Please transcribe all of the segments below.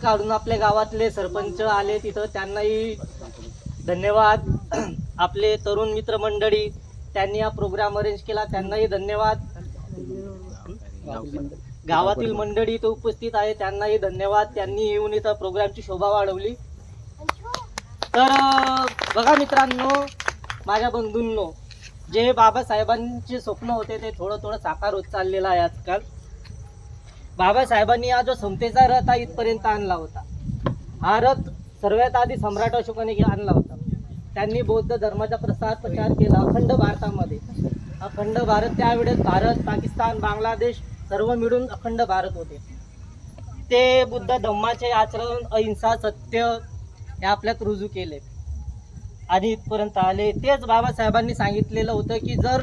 काढून आपल्या गावातले सरपंच आले तिथं, त्यांनाही धन्यवाद. आपले तरुण मित्र मंडळी त्यांनी हा प्रोग्राम अरेंज केला, त्यांनाही धन्यवाद. गावातील मंडळी इथं उपस्थित आहे, त्यांनाही धन्यवाद. त्यांनी येऊन इथं प्रोग्रामची शोभा वाढवली. तर बघा मित्रांनो, माझ्या बंधूंनो, जे बाबासाहेबांचे स्वप्न होते ते थोडं थोडं साकार होत चाललेलं आहे आजकाल. बाबासाहेबांनी हा जो समतेचा रथ हा इथपर्यंत आणला होता, हा रथ सर्वात आधी सम्राट अशोकाने आणला होता. त्यांनी बौद्ध धर्माचा प्रचार केला अखंड भारतामध्ये. अखंड भारत, त्यावेळेस भारत, पाकिस्तान, बांगलादेश सर्व मिळून अखंड भारत होते. ते बुद्ध धम्माचे आचरण, अहिंसा, सत्य हे आपल्यात रुजू केले आणि इथपर्यंत आले. तेच बाबासाहेबांनी सांगितलेलं होतं की जर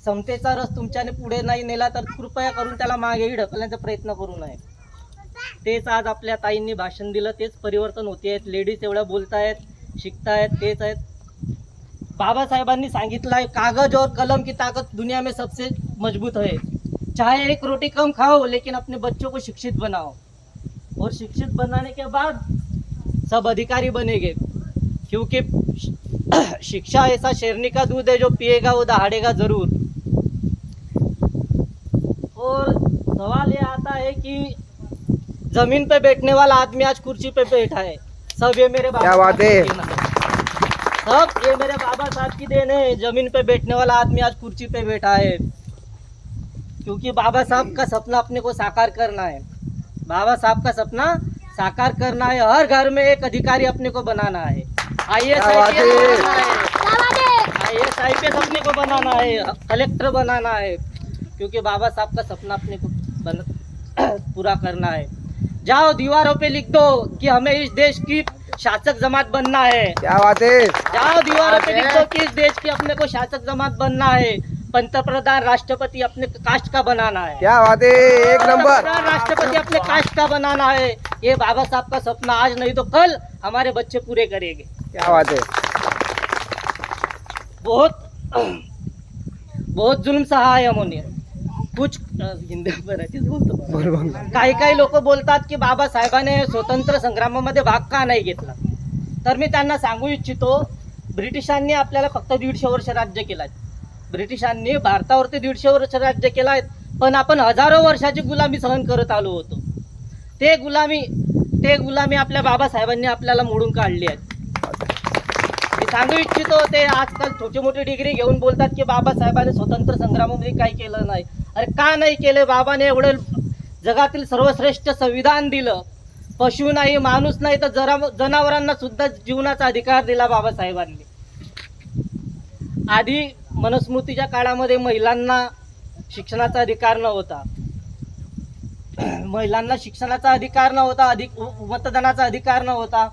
समतेचा रस तुमच्याने पुढे नाही नेला तर कृपया करून त्याला मागेही ढकलण्याचा प्रयत्न करू नये. तेच आज आपल्या ताईंनी भाषण दिलं, तेच परिवर्तन होते आहेत. लेडीज एवढ्या बोलतायत, शिकतायत, तेच आहेत. बाबासाहेबांनी सांगितलं आहे, कागज और कलम की ताकत दुनिया में सबसे मजबूत है. चाहे एक रोटी कम खाओ लेकिन अपने बच्चों को शिक्षित बनाओ, और शिक्षित बनाने के बाद सब अधिकारी बनेंगे, क्योंकि शिक्षा ऐसा शेरनी का दूध है जो पिएगा वो दहाड़ेगा जरूर. और सवाल ये आता है कि जमीन पे बैठने वाला आदमी आज कुर्सी पे बैठा है. सब ये मेरे बाबा साहब की देन है. जमीन पे बैठने वाला आदमी आज कुर्सी पे बैठा है, क्योंकि बाबा साहब का सपना अपने को साकार करना है. बाबा साहब का सपना साकार करना है. हर घर में एक अधिकारी अपने को बनाना है. IAS IPS अपने को बनाना है, कलेक्टर बनाना है, क्योंकि बाबा साहब का सपना अपने को पूरा करना है. जाओ दीवारों पे लिख दो कि हमें इस देश की शासक जमात बनना है. क्या बात है. जाओ दीवारों पे लिख दो कि इस देश की अपने को शासक जमात बनना है. पंतप्रधान राष्ट्रपति अपने कास्ट का बनाना है. क्या बात है, एक नंबर. राष्ट्रपति अपने कास्ट का बनाना है. ये बाबा साहब का सपना आज नहीं तो कल हमारे बच्चे पूरे करेंगे. क्या बात है. बहुत जुल्म सहा है हमने. कुछ हिंदी मराठीच बोलतो. काही लोक बोलतात की बाबासाहेबांनी स्वतंत्र संग्रामामध्ये भाग का नाही घेतला. तर मी त्यांना सांगू इच्छितो, ब्रिटिशांनी आपल्याला फक्त 150 वर्ष राज्य केलं. ब्रिटिशांनी भारतावरती 150 वर्ष राज्य केलं आहे, पण आपण हजारो वर्षाची गुलामी सहन करत आलो होतो. ते गुलामी आपल्या बाबासाहेबांनी आपल्याला मोडून काढली आहे. मी सांगू इच्छितो, ते आजकाल छोटी मोठी डिग्री घेऊन बोलतात की बाबासाहेबांनी स्वतंत्र संग्रामामध्ये काही केलं नाही. अरे का नाही केले? बाबाने एवढं जगातील सर्वश्रेष्ठ संविधान दिलं. पशु नाही, माणूस नाही तर जनावरांना सुद्धा जीवनाचा अधिकार दिला बाबासाहेबांनी. आधी मनुस्मृतीच्या काळामध्ये महिलांना शिक्षणाचा अधिकार नव्हता. महिलांना शिक्षणाचा अधिकार नव्हता, मतदानाचा अधिकार नव्हता.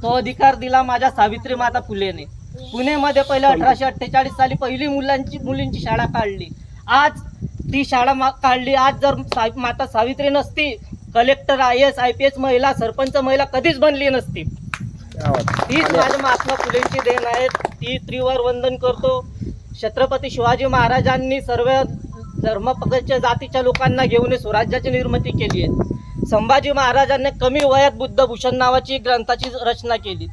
तो अधिकार दिला माझ्या सावित्री माता फुलेने. पुणेमध्ये पहिलं 1848 साली पहिली मुलींची शाळा काढली. आज ती शाळा काढली. आज जर माता सावित्री नसती, कलेक्टर, IAS IPS महिला, सरपंच महिला कधीच बनली नसती. तीच माझ्या महात्मा फुलेंची देण आहे. ती त्रिवार वंदन करतो. छत्रपती शिवाजी महाराजांनी सर्व धर्मपक्षाच्या जातीच्या लोकांना घेऊन स्वराज्याची निर्मिती केली आहे. संभाजी महाराजांनी कमी वयात बुद्धभूषण नावाची ग्रंथाची रचना केली.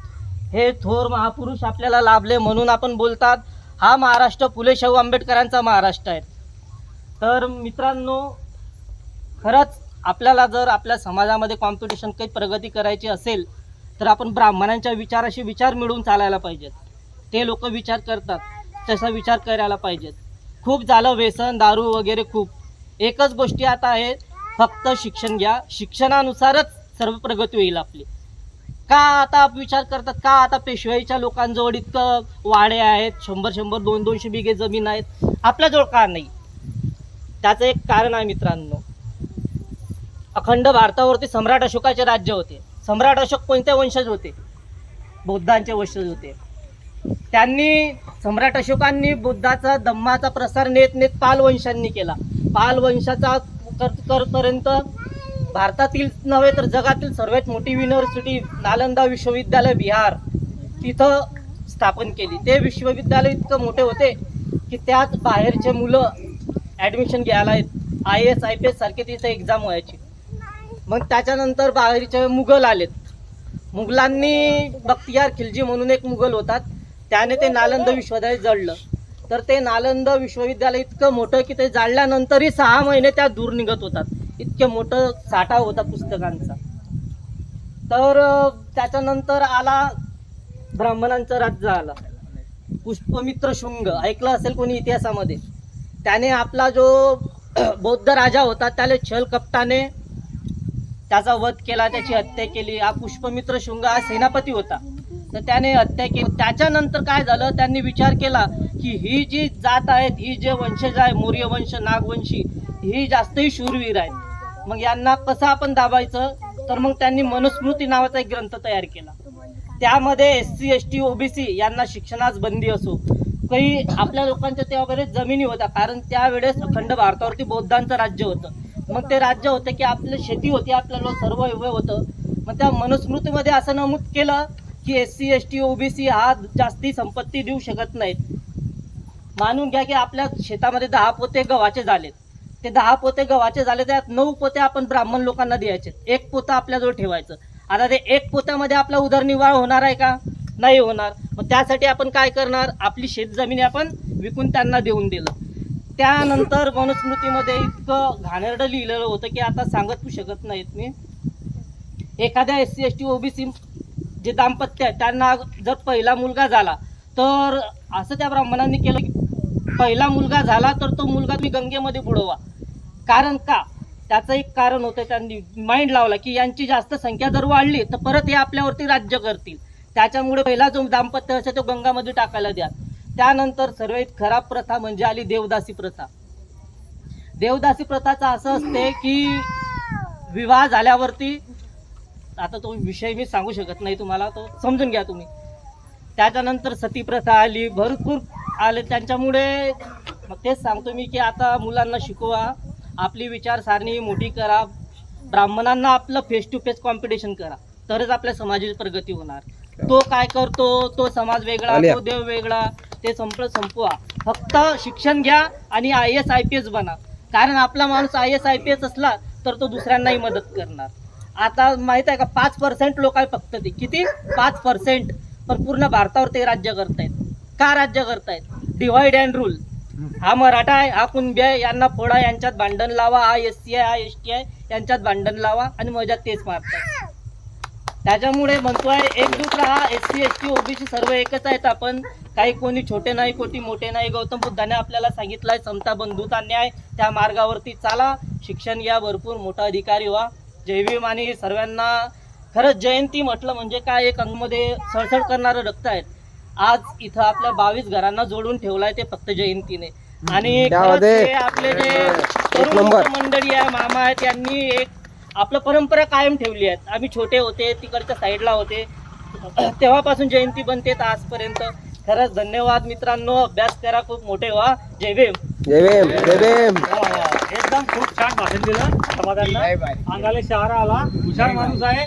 हे थोर महापुरुष आपल्याला लाभले म्हणून आपण बोलतात हा महाराष्ट्र फुले शाहू आंबेडकरांचा महाराष्ट्र आहे. तर मित्रांनो, खरंच आपल्याला जर आपल्या समाजामध्ये कॉम्पिटिशन काही प्रगती करायची असेल तर आपण ब्राह्मणांच्या विचाराशी विचार मिळवून चालायला पाहिजेत. ते लोक विचार करतात तसा विचार करायला पाहिजेत. खूप झालं व्यसन, दारू वगैरे खूप. एकच गोष्टी आता आहे, फक्त शिक्षण घ्या. शिक्षणानुसारच सर्व प्रगती होईल आपली. का आता विचार करतात, का आता पेशवाईच्या लोकांजवळ इतकं वाडे आहेत, 100-100, 200-200 बिघे जमीन आहेत, आपल्याजवळ का नाही? त्याचं एक कारण आहे मित्रांनो. अखंड भारतावरती सम्राट अशोकाचे राज्य होते. सम्राट अशोक कोणत्या वंशज होते? बौद्धांचे वंशज होते. त्यांनी, सम्राट अशोकांनी बुद्धाचा धम्माचा प्रसार नेत पाल वंशांनी केला. पाल वंशाचा करपर्यंत भारतातील नव्हे तर जगातील सर्वात मोठी युनिव्हर्सिटी नालंदा विश्वविद्यालय बिहार तिथं स्थापन केली. ते विश्वविद्यालय इतकं मोठे होते की त्यात बाहेरचे मुलं ॲडमिशन घ्यायला आहेत. IAS IPS सारखे तिथे एक्झाम व्हायची. मग त्याच्यानंतर बाहेरचे मुघल आलेत. मुघलांनी बख्तियार खिलजी म्हणून एक मुघल होतात, त्याने ते नालंदा विश्वविद्यालय जळलं. तर ते नालंदा विश्वविद्यालय इतकं मोठं की ते जाळल्यानंतरही 6 महिने त्यात धूर निघत होतात, इतकं मोठं साठा होता पुस्तकांचा. तर त्याच्यानंतर आला ब्राह्मणांचं राज्य आलं. पुष्पमित्र शुंग ऐकलं असेल कोणी इतिहासामध्ये. त्याने आपला जो बौद्ध राजा होता त्याला छल कपटाने त्याचा वध केला, त्याची हत्या केली. हा पुष्पमित्र शुंग हा सेनापती होता, तर त्याने हत्या केली. त्याच्यानंतर काय झालं, त्यांनी विचार केला की ही जी जात आहेत, ही जे वंशज आहे मौर्य वंश नागवंशी, ही जास्तही शूरवीर आहेत. मग यांना कसं आपण दाबायचं, तर मग त्यांनी मनुस्मृती नावाचा एक ग्रंथ तयार केला. त्यामध्ये SC ST OBC यांना शिक्षणास बंदी असो, काही आपल्या लोकांच्या तेव्हा बरेच जमिनी होत्या, कारण त्यावेळेस अखंड भारतावरती बौद्धांचं राज्य होतं. मग ते राज्य होतं की आपली शेती होती, आपल्याला सर्व व्यवहार होतं. मग त्या मनुस्मृतीमध्ये असं नमूद केलं की SC ST OBC हा जास्ती संपत्ती देऊ शकत नाहीत. मानून घ्या की आपल्या शेतामध्ये 10 पोते गव्हाचे झालेत, ते 10 पोते गव्हाचे झाले, त्यात 9 पोते आपण ब्राह्मण लोकांना द्यायचे, 1 पोतं आपल्याजवळ ठेवायचं. आता ते 1 पोत्यामध्ये आपला उदरनिर्वाह होणार आहे का? नाही होणार. मग त्यासाठी आपण काय करणार, आपली शेतजमिनी आपण विकून त्यांना देऊन दिलं. त्यानंतर मनुस्मृतीमध्ये इतकं घाणेरडं लिहिलेलं होतं की आता सांगत शकत नाहीत मी. एखाद्या SC ST OBC जे दाम्पत्य आहे त्यांना जर पहिला मुलगा झाला, तर असं त्या ब्राह्मणांनी केलं की पहिला मुलगा झाला तर तो मुलगा तुम्ही गंगेमध्ये बुडवा. कारण का, त्याचं एक कारण होतं, त्यांनी माइंड लावला की यांची जास्त संख्या जर वाढली तर परत हे आपल्यावरती राज्य करतील, त्याच्यामुळे पहिला जो दाम्पत्य असेल तो गंगामध्ये टाकायला द्या. त्यानंतर सर्वात खराब प्रथा म्हणजे आली देवदासी प्रथा. देवदासी प्रथाचं असं असते की विवाह झाल्यावरती, आता तो विषय मी सांगू शकत नाही तुम्हाला, तो समजून घ्या तुम्ही. त्याच्यानंतर सती प्रथा आली, भरपूर आले. त्यांच्यामुळे मग तेच सांगतो मी की आता मुलांना शिकवा, आपली विचारसारणी मोठी करा, ब्राह्मणांना आपलं फेस टू फेस कॉम्पिटिशन करा, तरच आपल्या समाजाची प्रगती होणार. तो काय करतो, तो समाज वेगळा, तो देव वेगळा, ते संपवा. फक्त शिक्षण घ्या आणि IAS IPS बना, कारण आपला माणूस IAS IPS असला तर तो दुसऱ्यांनाही मदत करणार. आता माहित आहे का, 5% लोक आहे फक्त, ते किती 5%, पण पूर्ण भारतावर ते राज्य करतायत. का राज्य करतायत? Divide and rule. हा मराठा आहे, हा कुणबी आहे, यांना फोडा, यांच्यात भांडण लावा, हा SC आहे, हा ST आहे, यांच्यात भांडण लावा आणि मजात तेच मारतात. त्याच्यामुळे म्हणतोय एकजूट राहा, SC ST OBC सर्व एकच आहेत आपण, काही कोणी छोटे नाही, कोणी मोठे नाही. गौतम बुद्धाने आपल्याला सांगितलंय समता बंधुता न्याय, त्या मार्गावरती चाला, शिक्षण घ्या, भरपूर मोठा अधिकारी व्हा. जय भीम. आणि सर्वांना खरंच जयंती म्हटलं म्हणजे काय, एक अंगमध्ये सळसळ करणारं रक्त आहे. आज इथं आपल्या 22 घरांना जोडून ठेवलाय ते फक्त जयंतीने. आणि खरंच हे आपले जे तरुण मंडळी आहे, मामा आहेत, त्यांनी एक आपलं परंपरा कायम ठेवली आहेत. आम्ही छोटे होते, तिकडच्या साईडला होते, तेव्हापासून जयंती बनते तर आजपर्यंत. खरंच धन्यवाद मित्रांनो, अभ्यास करा, खूप मोठे व्हा. जय भीम. जय भीम. जय भीम. एकदम खूप छान भाषण दिलं समाधान. अंगाले शहरा आला, हुशार माणूस आहे.